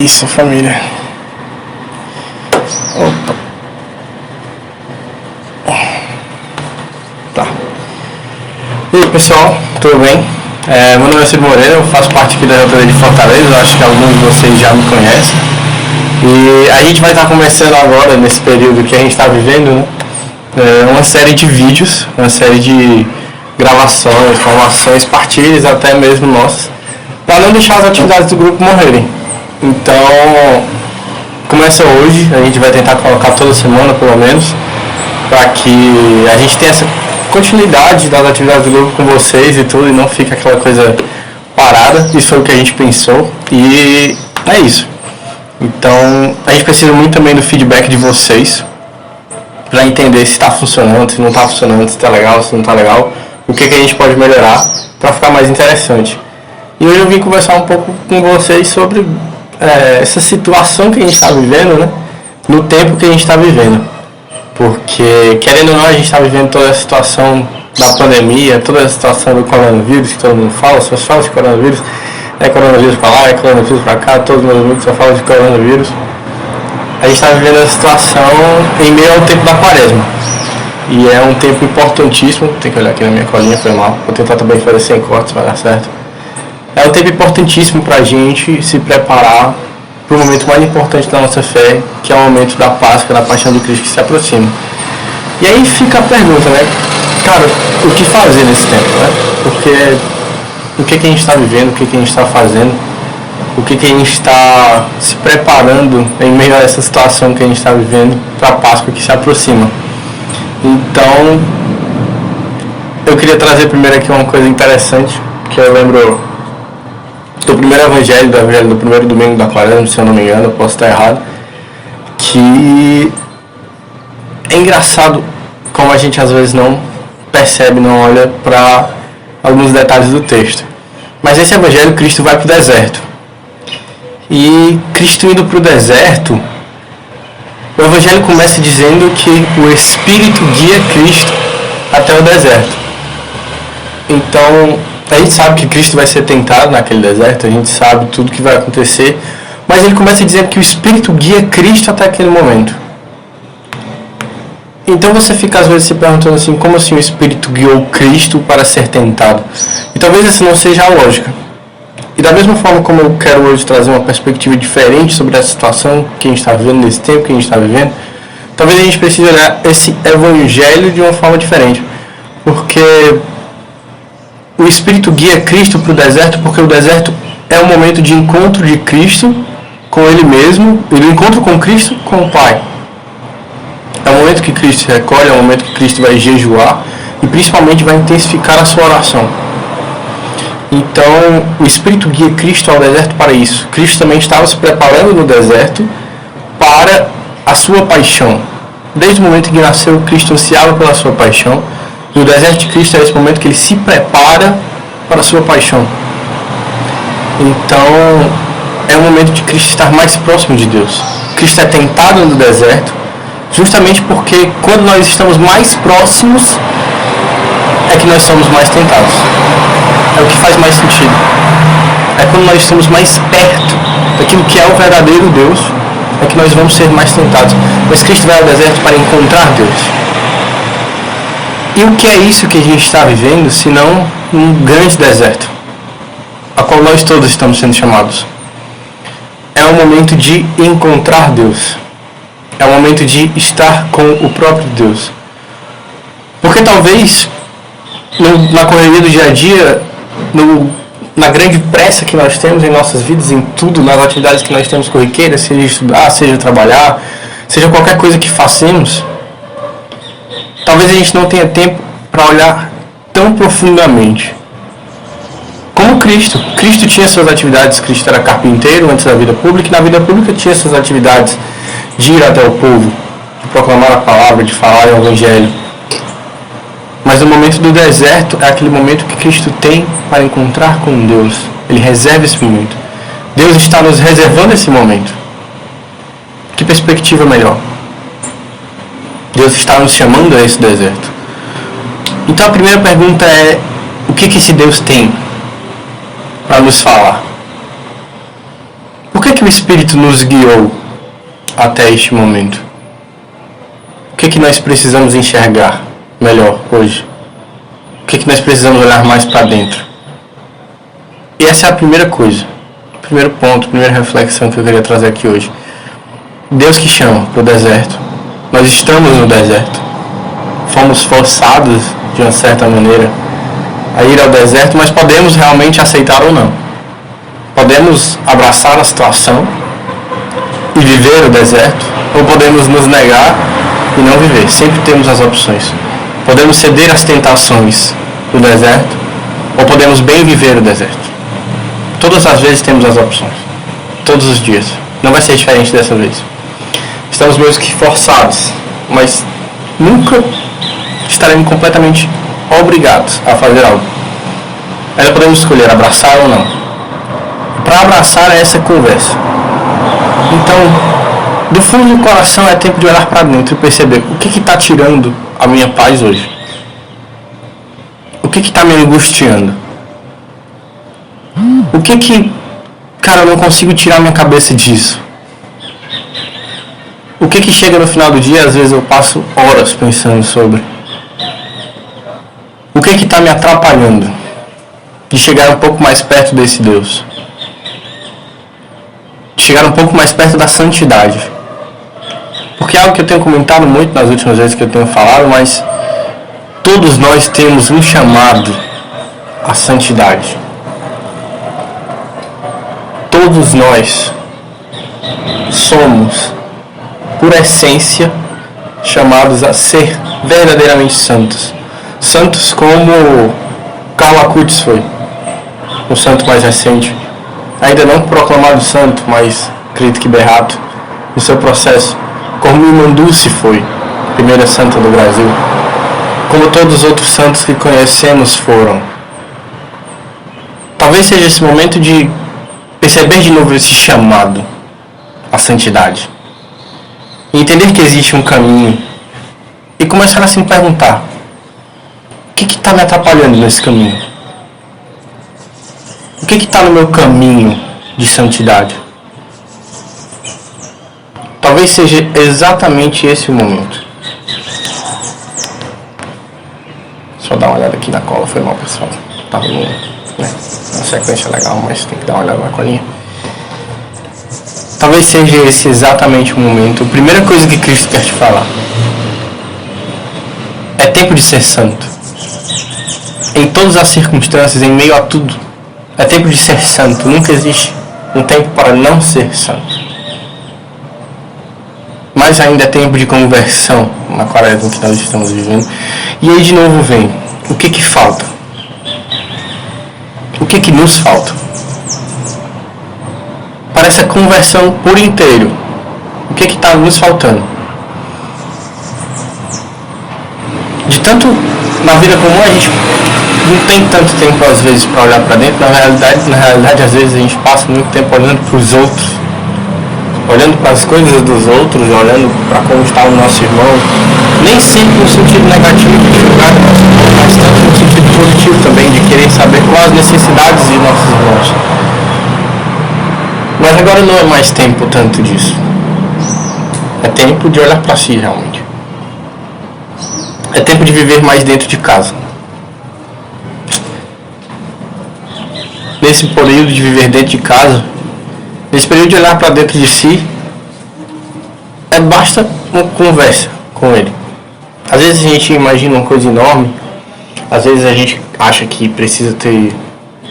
Isso, família. Opa. Tá. E aí, pessoal, tudo bem? Meu nome é Ciro Moreira, eu faço parte aqui da Rotary de Fortaleza, eu acho que alguns de vocês já me conhecem. E a gente vai estar começando agora, nesse período que a gente está vivendo, né? Uma série de vídeos, uma série de gravações, informações, partilhas até mesmo nossas, para não deixar as atividades do grupo morrerem. Então, começa hoje, a gente vai tentar colocar toda semana pelo menos, para que a gente tenha essa continuidade das atividades do grupo com vocês e tudo, e não fique aquela coisa parada. Isso foi o que a gente pensou e é isso. Então, a gente precisa muito também do feedback de vocês, para entender se está funcionando, se não está funcionando, se está legal, se não está legal, o que a gente pode melhorar para ficar mais interessante. E hoje eu vim conversar um pouco com vocês sobre essa situação que a gente está vivendo, né? No tempo que a gente está vivendo. Porque, querendo ou não, a gente está vivendo toda a situação da pandemia, toda a situação do coronavírus, que todo mundo fala, só fala de coronavírus, é coronavírus para lá, é coronavírus para cá, todos os meus amigos só falam de coronavírus. A gente está vivendo a situação em meio ao tempo da quaresma. E é um tempo importantíssimo, tem que olhar aqui na minha colinha, foi mal, vou tentar também fazer sem cortes, vai dar certo. É um tempo importantíssimo para a gente se preparar para o momento mais importante da nossa fé, que é o momento da Páscoa, da Paixão de Cristo que se aproxima. E aí fica a pergunta, né? Cara, o que fazer nesse tempo, né? Porque o que a gente está vivendo, o que a gente está fazendo, o que a gente está se preparando em meio a essa situação que a gente está vivendo para a Páscoa que se aproxima. Então, eu queria trazer primeiro aqui uma coisa interessante, que eu lembro do primeiro evangelho do primeiro domingo da quaresma, se eu não me engano, eu posso estar errado, que é engraçado como a gente às vezes não percebe, não olha para alguns detalhes do texto. Mas esse evangelho, Cristo vai para o deserto. E Cristo indo para o deserto, o evangelho começa dizendo que o Espírito guia Cristo até o deserto. Então, a gente sabe que Cristo vai ser tentado naquele deserto, a gente sabe tudo que vai acontecer, mas ele começa dizendo que o Espírito guia Cristo até aquele momento. Então você fica às vezes se perguntando assim, como assim o Espírito guiou Cristo para ser tentado? E talvez essa não seja a lógica. E da mesma forma como eu quero hoje trazer uma perspectiva diferente sobre essa situação que a gente está vivendo, nesse tempo que a gente está vivendo, talvez a gente precise olhar esse evangelho de uma forma diferente. Porque o Espírito guia Cristo para o deserto, porque o deserto é um momento de encontro de Cristo com Ele mesmo, e do encontro com Cristo com o Pai. É o momento que Cristo se recolhe, é o momento que Cristo vai jejuar e principalmente vai intensificar a sua oração. Então, o Espírito guia Cristo ao deserto para isso. Cristo também estava se preparando no deserto para a sua paixão. Desde o momento em que nasceu, Cristo ansiava pela sua paixão. E o deserto de Cristo é esse momento que ele se prepara para a sua paixão. Então, é o momento de Cristo estar mais próximo de Deus. Cristo é tentado no deserto, justamente porque quando nós estamos mais próximos, é que nós somos mais tentados. É o que faz mais sentido. É quando nós estamos mais perto daquilo que é o verdadeiro Deus, é que nós vamos ser mais tentados. Mas Cristo vai ao deserto para encontrar Deus. E o que é isso que a gente está vivendo, senão um grande deserto, a qual nós todos estamos sendo chamados? É um momento de encontrar Deus. É um momento de estar com o próprio Deus. Porque talvez, na correria do dia a dia, na grande pressa que nós temos em nossas vidas, em tudo, nas atividades que nós temos corriqueiras, seja estudar, seja trabalhar, seja qualquer coisa que façamos, talvez a gente não tenha tempo para olhar tão profundamente como Cristo. Cristo tinha suas atividades, Cristo era carpinteiro antes da vida pública, e na vida pública tinha suas atividades de ir até o povo, de proclamar a palavra, de falar o evangelho. Mas o momento do deserto é aquele momento que Cristo tem para encontrar com Deus. Ele reserva esse momento. Deus está nos reservando esse momento. Que perspectiva melhor? Deus está nos chamando a esse deserto. Então a primeira pergunta é, o que esse Deus tem para nos falar? Por que que o Espírito nos guiou até este momento? O que nós precisamos enxergar melhor hoje? O que nós precisamos olhar mais para dentro? E essa é a primeira coisa, o primeiro ponto, a primeira reflexão que eu queria trazer aqui hoje. Deus que chama para o deserto. Nós estamos no deserto. Fomos forçados, de uma certa maneira, a ir ao deserto, mas podemos realmente aceitar ou não. Podemos abraçar a situação e viver o deserto, ou podemos nos negar e não viver. Sempre temos as opções. Podemos ceder às tentações do deserto, ou podemos bem viver o deserto. Todas as vezes temos as opções. Todos os dias. Não vai ser diferente dessa vez. Estamos meio que forçados, mas nunca estaremos completamente obrigados a fazer algo. Ainda podemos escolher abraçar ou não. Para abraçar é essa conversa. Então, do fundo do coração é tempo de olhar para dentro e perceber o que está tirando a minha paz hoje. O que está me angustiando? O que, cara, eu não consigo tirar minha cabeça disso? O que chega no final do dia, às vezes eu passo horas pensando sobre. O que está me atrapalhando de chegar um pouco mais perto desse Deus? De chegar um pouco mais perto da santidade. Porque é algo que eu tenho comentado muito nas últimas vezes que eu tenho falado, mas todos nós temos um chamado à santidade. Todos nós somos, por essência, chamados a ser verdadeiramente santos. Santos como Carlo Acutis foi, o santo mais recente. Ainda não proclamado santo, mas acredito que Berrato, no seu processo. Como Irmã Dulce foi, primeira santa do Brasil. Como todos os outros santos que conhecemos foram. Talvez seja esse momento de perceber de novo esse chamado à santidade. E entender que existe um caminho. E começar a se perguntar: o que está me atrapalhando nesse caminho? O que está no meu caminho de santidade? Talvez seja exatamente esse o momento. Só dar uma olhada aqui na cola, foi mal, pessoal. Estava uma sequência legal, mas tem que dar uma olhada na colinha. Talvez seja esse exatamente o momento. A primeira coisa que Cristo quer te falar é tempo de ser santo. Em todas as circunstâncias, em meio a tudo, é tempo de ser santo. Nunca existe um tempo para não ser santo. Mas ainda é tempo de conversão na quaresma que nós estamos vivendo. E aí de novo vem, o que falta? O que nos falta? Para essa conversão por inteiro, o que está nos faltando? De tanto na vida comum a gente não tem tanto tempo às vezes para olhar para dentro. Na realidade às vezes a gente passa muito tempo olhando para os outros, olhando para as coisas dos outros, olhando para como está o nosso irmão, nem sempre no sentido negativo de julgar o nosso irmão, mas tanto no sentido positivo também, de querer saber quais as necessidades de nossos irmãos. Mas agora não é mais tempo tanto disso. É tempo de olhar para si realmente. É tempo de viver mais dentro de casa. Nesse período de viver dentro de casa, nesse período de olhar para dentro de si, basta uma conversa com ele. Às vezes a gente imagina uma coisa enorme, às vezes a gente acha que precisa ter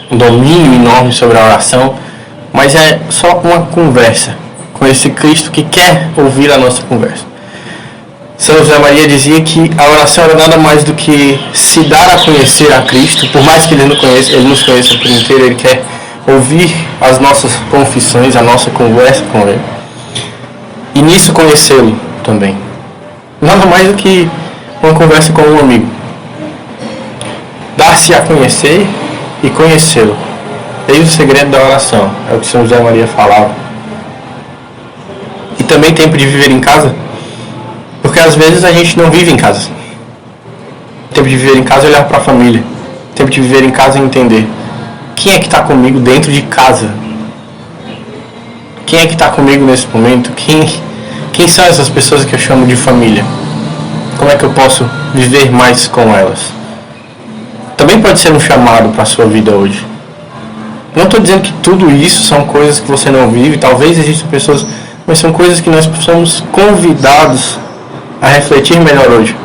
um domínio enorme sobre a oração, mas é só uma conversa com esse Cristo que quer ouvir a nossa conversa. São José Maria dizia que a oração era nada mais do que se dar a conhecer a Cristo. Por mais que ele nos conheça por inteiro, ele quer ouvir as nossas confissões, a nossa conversa com ele. E nisso conhecê-lo também. Nada mais do que uma conversa com um amigo. Dar-se a conhecer e conhecê-lo. Eis o segredo da oração. É o que São José Maria falava. E também tempo de viver em casa. Porque às vezes a gente não vive em casa. Tempo de viver em casa é olhar para a família. Tempo de viver em casa é entender quem é que está comigo dentro de casa. Quem é que está comigo nesse momento? Quem são essas pessoas que eu chamo de família? Como é que eu posso viver mais com elas? Também pode ser um chamado para a sua vida hoje. Não estou dizendo que tudo isso são coisas que você não vive, talvez existam pessoas, mas são coisas que nós somos convidados a refletir melhor hoje.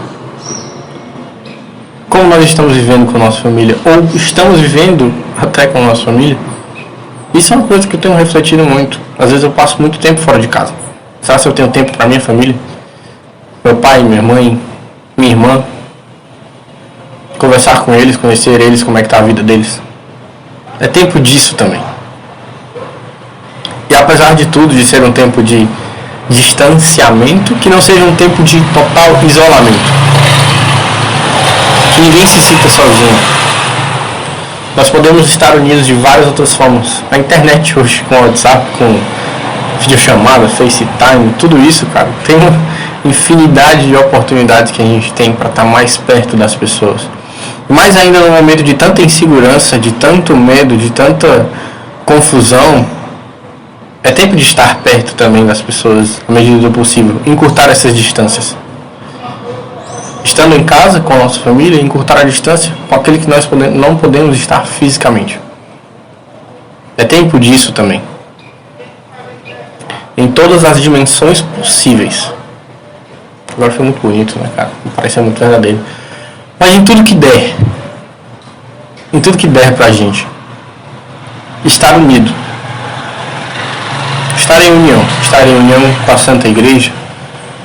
Como nós estamos vivendo com a nossa família, ou estamos vivendo até com a nossa família, isso é uma coisa que eu tenho refletido muito. Às vezes eu passo muito tempo fora de casa. Será que eu tenho tempo para minha família? Meu pai, minha mãe, minha irmã. Conversar com eles, conhecer eles, como é que está a vida deles. É tempo disso também. E apesar de tudo, de ser um tempo de distanciamento, que não seja um tempo de total isolamento. Que ninguém se sinta sozinho. Nós podemos estar unidos de várias outras formas. A internet hoje, com o WhatsApp, com videochamada, FaceTime, tudo isso, cara, tem uma infinidade de oportunidades que a gente tem para estar mais perto das pessoas. Mais ainda no momento de tanta insegurança, de tanto medo, de tanta confusão, é tempo de estar perto também das pessoas, à medida do possível, encurtar essas distâncias. Estando em casa com a nossa família, encurtar a distância com aquele que nós não podemos estar fisicamente. É tempo disso também. Em todas as dimensões possíveis. Agora foi muito bonito, né, cara? Parece muito verdadeiro. Mas em tudo que der. Em tudo que der pra gente. Estar unido. Estar em união. Estar em união com a Santa Igreja,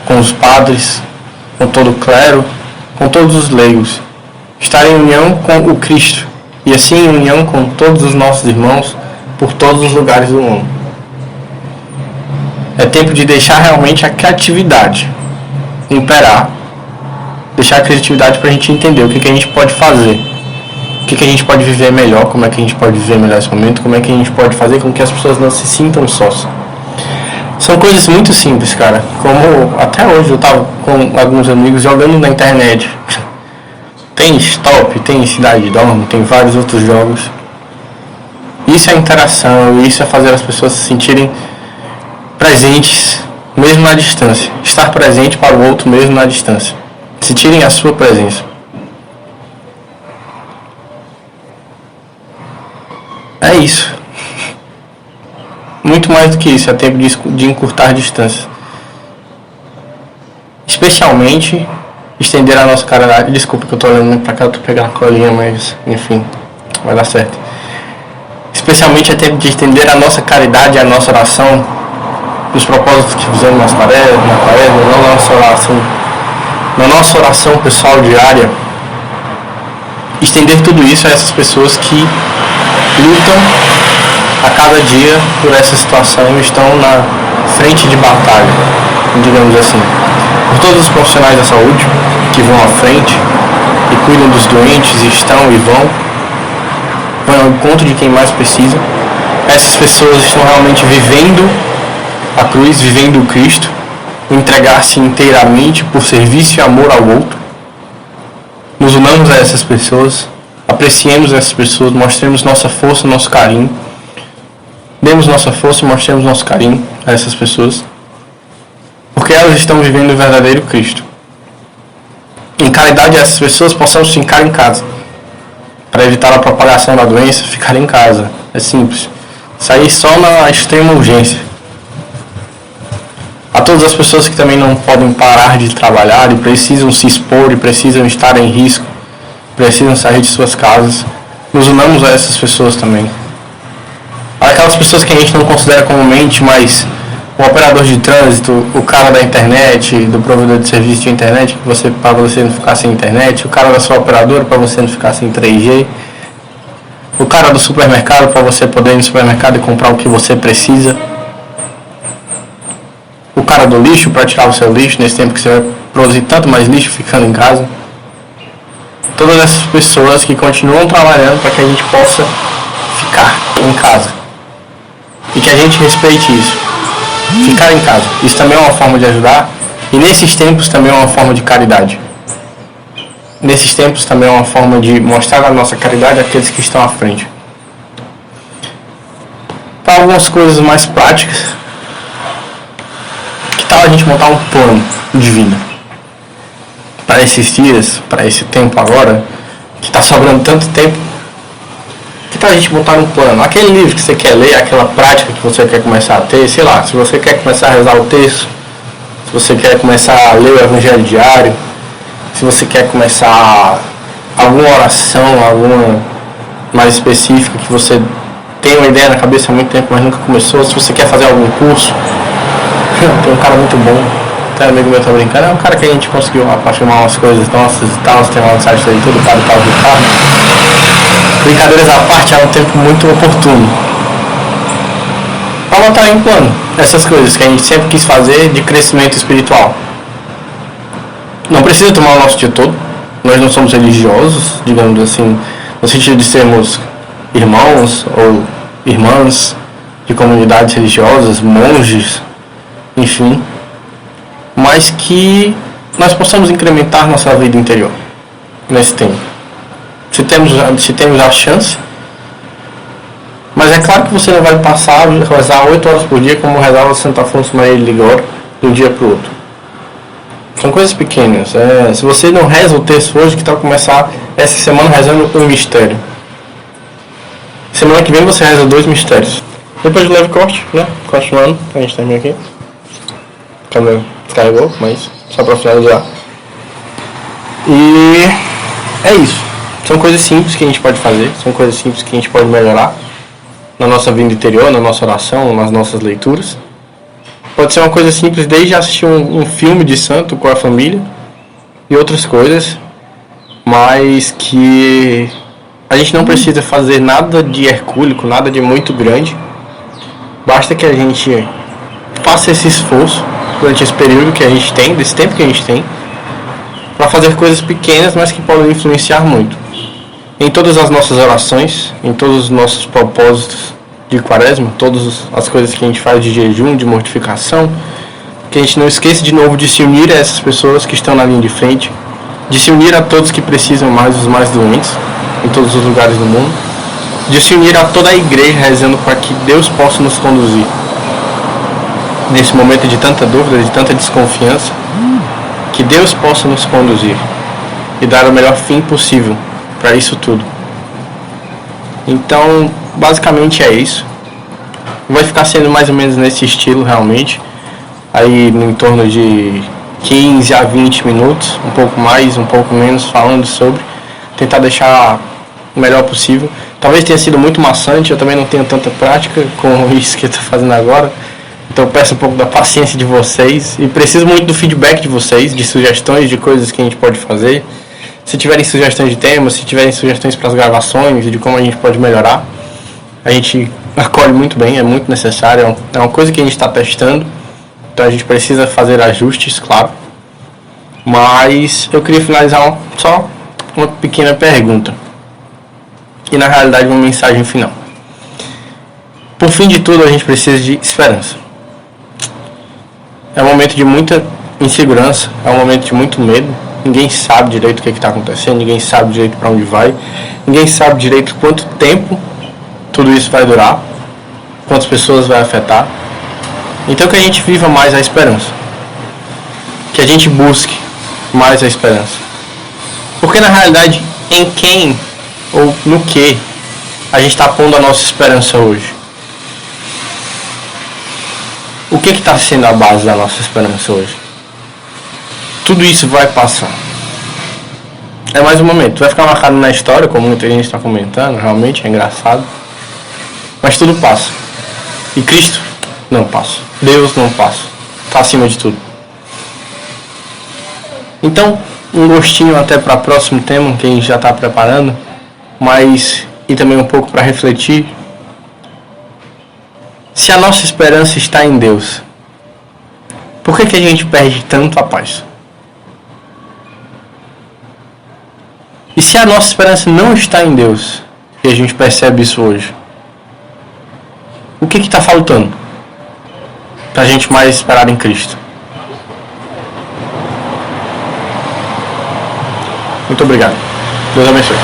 com os padres, com todo o clero, com todos os leigos. Estar em união com o Cristo. E assim em união com todos os nossos irmãos por todos os lugares do mundo. É tempo de deixar realmente a criatividade imperar. Deixar a criatividade para a gente entender o que a gente pode fazer. O que a gente pode viver melhor, como é que a gente pode viver melhor esse momento, como é que a gente pode fazer com que as pessoas não se sintam sós. São coisas muito simples, cara. Como até hoje eu tava com alguns amigos jogando na internet. Tem Stop, tem Cidade Dorme, tem vários outros jogos. Isso é interação, isso é fazer as pessoas se sentirem presentes, mesmo na distância. Estar presente para o outro mesmo na distância. Sentirem a sua presença. É isso. Muito mais do que isso, é tempo de encurtar distâncias. Especialmente estender a nossa caridade. Desculpa que eu tô olhando pra cá, eu tô pegando a colinha, mas enfim, vai dar certo. Especialmente é tempo de estender a nossa caridade e a nossa oração nos propósitos que fizemos na quaresma, na nossa oração pessoal diária. Estender tudo isso a essas pessoas que lutam a cada dia por essa situação e estão na frente de batalha, digamos assim. Por todos os profissionais da saúde que vão à frente e cuidam dos doentes, estão e vão ao encontro de quem mais precisa. Essas pessoas estão realmente vivendo a cruz, vivendo o Cristo, entregar-se inteiramente por serviço e amor ao outro. Nos unamos a essas pessoas, apreciemos essas pessoas, mostremos nossa força, nosso carinho. Demos nossa força e mostremos nosso carinho a essas pessoas, porque elas estão vivendo o verdadeiro Cristo. Em caridade a essas pessoas possamos ficar em casa, para evitar a propagação da doença, ficar em casa. É simples. Sair só na extrema urgência. A todas as pessoas que também não podem parar de trabalhar e precisam se expor e precisam estar em risco, precisam sair de suas casas, nos unamos a essas pessoas também. Aquelas pessoas que a gente não considera comumente, mas o operador de trânsito, o cara da internet, do provedor de serviço de internet, para você não ficar sem internet, o cara da sua operadora para você não ficar sem 3G, o cara do supermercado para você poder ir no supermercado e comprar o que você precisa, o cara do lixo para tirar o seu lixo nesse tempo que você vai produzir tanto mais lixo ficando em casa. Todas essas pessoas que continuam trabalhando para que a gente possa ficar em casa. E que a gente respeite isso. Ficar em casa. Isso também é uma forma de ajudar. E nesses tempos também é uma forma de caridade. Nesses tempos também é uma forma de mostrar a nossa caridade àqueles que estão à frente. Para algumas coisas mais práticas, tal a gente montar um plano de vida para esses dias, para esse tempo agora, que está sobrando tanto tempo? Que tal a gente montar um plano? Aquele livro que você quer ler, aquela prática que você quer começar a ter, sei lá, se você quer começar a rezar o texto, se você quer começar a ler o Evangelho diário, se você quer começar alguma oração, alguma mais específica que você tem uma ideia na cabeça há muito tempo, mas nunca começou, se você quer fazer algum curso, tem um cara muito bom, até amigo meu tá brincando, é um cara que a gente conseguiu filmar umas coisas nossas e tal, tem um site dele, tudo cara, tal, do carro. Brincadeiras à parte, é um tempo muito oportuno para montar em plano essas coisas que a gente sempre quis fazer de crescimento espiritual. Não precisa tomar o nosso dia todo, nós não somos religiosos, digamos assim, no sentido de sermos irmãos ou irmãs de comunidades religiosas, monges, enfim, mas que nós possamos incrementar nossa vida interior nesse tempo. Se temos a chance, mas é claro que você não vai passar a rezar 8 horas por dia como rezava Santo Afonso Maria de Ligório de um dia para o outro. São coisas pequenas. Se você não reza o texto hoje, que tal começar essa semana rezando um mistério? Semana que vem você reza 2 mistérios. Depois de leve corte, né? Continuando, a gente termina aqui. A câmera descarregou, mas só para finalizar. E é isso. São coisas simples que a gente pode fazer, são coisas simples que a gente pode melhorar na nossa vida interior, na nossa oração, nas nossas leituras. Pode ser uma coisa simples, desde assistir um filme de santo com a família e outras coisas, mas que a gente não precisa fazer nada de hercúleo, nada de muito grande. Basta que a gente faça esse esforço durante esse período que a gente tem, desse tempo que a gente tem, para fazer coisas pequenas, mas que podem influenciar muito em todas as nossas orações, em todos os nossos propósitos de quaresma, todas as coisas que a gente faz de jejum, de mortificação, que a gente não esqueça de novo de se unir a essas pessoas que estão na linha de frente, de se unir a todos que precisam mais, os mais doentes, em todos os lugares do mundo, de se unir a toda a igreja rezando para que Deus possa nos conduzir nesse momento de tanta dúvida, de tanta desconfiança, que Deus possa nos conduzir e dar o melhor fim possível para isso tudo. Então, basicamente é isso. Vai ficar sendo mais ou menos nesse estilo realmente, aí em torno de 15 a 20 minutos, um pouco mais, um pouco menos, falando sobre, tentar deixar o melhor possível. Talvez tenha sido muito maçante, eu também não tenho tanta prática com isso que eu estou fazendo agora, então eu peço um pouco da paciência de vocês e preciso muito do feedback de vocês, de sugestões, de coisas que a gente pode fazer. Se tiverem sugestões de temas, se tiverem sugestões para as gravações e de como a gente pode melhorar, a gente acolhe muito bem, é muito necessário, é uma coisa que a gente está testando, então a gente precisa fazer ajustes, claro. Mas eu queria finalizar só uma pequena pergunta e na realidade uma mensagem final. Por fim de tudo, a gente precisa de esperança. É um momento de muita insegurança, é um momento de muito medo. Ninguém sabe direito o que está acontecendo, ninguém sabe direito para onde vai, ninguém sabe direito quanto tempo tudo isso vai durar, quantas pessoas vai afetar. Então que a gente viva mais a esperança, que a gente busque mais a esperança. Porque na realidade, em quem ou no que a gente está pondo a nossa esperança hoje? O que está sendo a base da nossa esperança hoje? Tudo isso vai passar. É mais um momento. Vai ficar marcado na história, como muita gente está comentando. Realmente é engraçado. Mas tudo passa. E Cristo não passa. Deus não passa. Está acima de tudo. Então, um gostinho até para o próximo tema que a gente já está preparando. Mas, e também um pouco para refletir. Se a nossa esperança está em Deus, por que a gente perde tanto a paz? E se a nossa esperança não está em Deus, e a gente percebe isso hoje, o que está faltando para a gente mais esperar em Cristo? Muito obrigado. Deus abençoe.